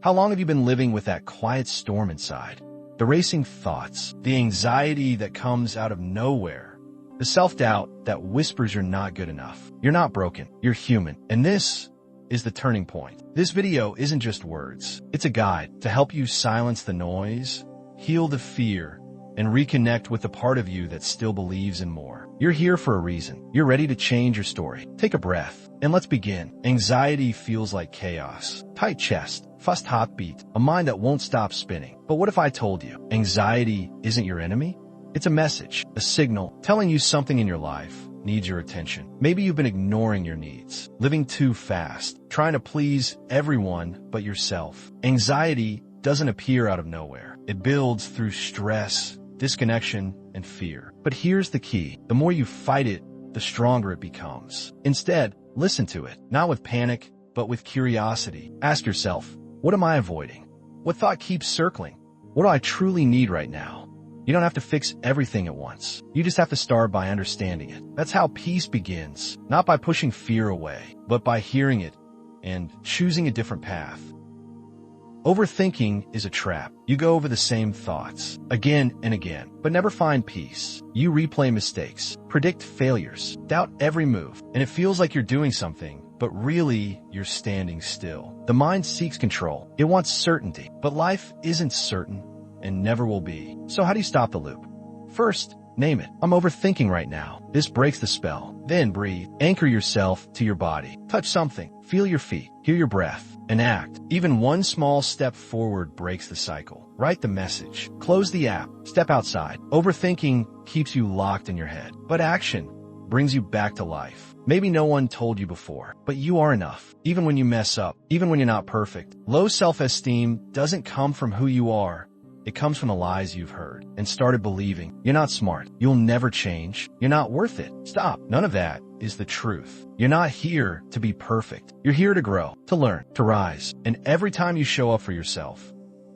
How long have you been living with that quiet storm inside? The racing thoughts, the anxiety that comes out of nowhere, the self-doubt that whispers you're not good enough. You're not broken, you're human. And this is the turning point. This video isn't just words. It's a guide to help you silence the noise, heal the fear, and reconnect with the part of you that still believes in more. You're here for a reason. You're ready to change your story. Take a breath, and let's begin. Anxiety feels like chaos. Tight chest, fast heartbeat, a mind that won't stop spinning. But what if I told you anxiety isn't your enemy? It's a message, a signal, telling you something in your life needs your attention. Maybe you've been ignoring your needs, living too fast, trying to please everyone but yourself. Anxiety doesn't appear out of nowhere. It builds through stress, disconnection, and fear. But here's the key. The more you fight it, the stronger it becomes. Instead, listen to it, not with panic, but with curiosity. Ask yourself, what am I avoiding? What thought keeps circling? What do I truly need right now? You don't have to fix everything at once. You just have to start by understanding it. That's how peace begins, not by pushing fear away, but by hearing it and choosing a different path. Overthinking is a trap. You go over the same thoughts again and again, but never find peace. You replay mistakes, predict failures, doubt every move, and it feels like you're doing something, but really you're standing still. The mind seeks control. It wants certainty, but life isn't certain and never will be. So how do you stop the loop? First, name it. I'm overthinking right now. This breaks the spell. Then breathe. Anchor yourself to your body. Touch something. Feel your feet. Hear your breath. And act. Even one small step forward breaks the cycle. Write the message. Close the app. Step outside. Overthinking keeps you locked in your head, but action brings you back to life. Maybe no one told you before, but you are enough. Even when you mess up, even when you're not perfect. Low self-esteem doesn't come from who you are. It comes from the lies you've heard and started believing. You're not smart. You'll never change. You're not worth it. Stop. None of that is the truth. You're not here to be perfect. You're here to grow, to learn, to rise. And every time you show up for yourself,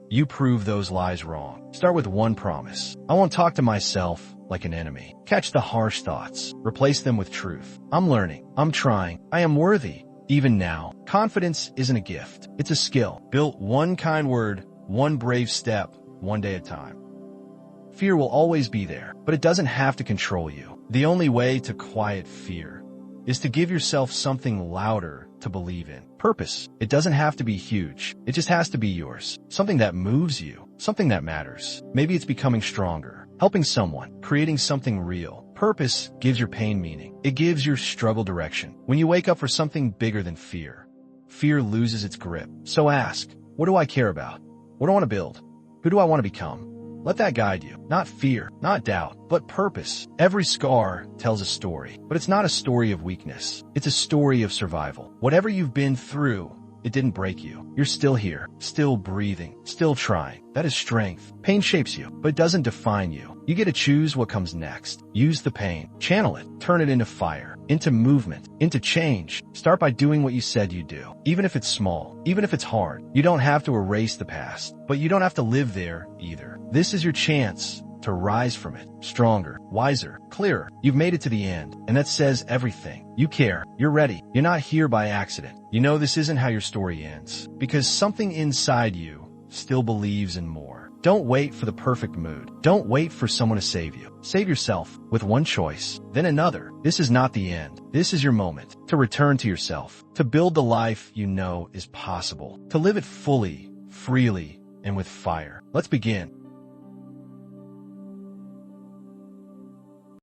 you prove those lies wrong. Start with one promise. I won't talk to myself like an enemy. Catch the harsh thoughts. Replace them with truth. I'm learning. I'm trying. I am worthy. Even now, confidence isn't a gift. It's a skill. Built one kind word, one brave step, one day at a time. Fear will always be there, but it doesn't have to control you. The only way to quiet fear is to give yourself something louder to believe in. Purpose. It doesn't have to be huge. It just has to be yours. Something that moves you. Something that matters. Maybe it's becoming stronger, helping someone, creating something real. Purpose gives your pain meaning. It gives your struggle direction. When you wake up for something bigger than fear, fear loses its grip. So ask, what do I care about? What do I want to build? Who do I want to become? Let that guide you. Not fear, not doubt, but purpose. Every scar tells a story, but it's not a story of weakness. It's a story of survival. Whatever you've been through, it didn't break you. You're still here, still breathing, still trying. That is strength. Pain shapes you, but it doesn't define you. You get to choose what comes next. Use the pain, channel it, turn it into fire, into movement, into change. Start by doing what you said you'd do. Even if it's small, even if it's hard. You don't have to erase the past, but you don't have to live there either. This is your chance to rise from it, stronger, wiser, clearer. You've made it to the end, and that says everything. You care. You're ready. You're not here by accident. You know this isn't how your story ends, because something inside you still believes in more. Don't wait for the perfect mood. Don't wait for someone to save you. Save yourself with one choice, then another. This is not the end. This is your moment to return to yourself, to build the life you know is possible, to live it fully, freely, and with fire. Let's begin.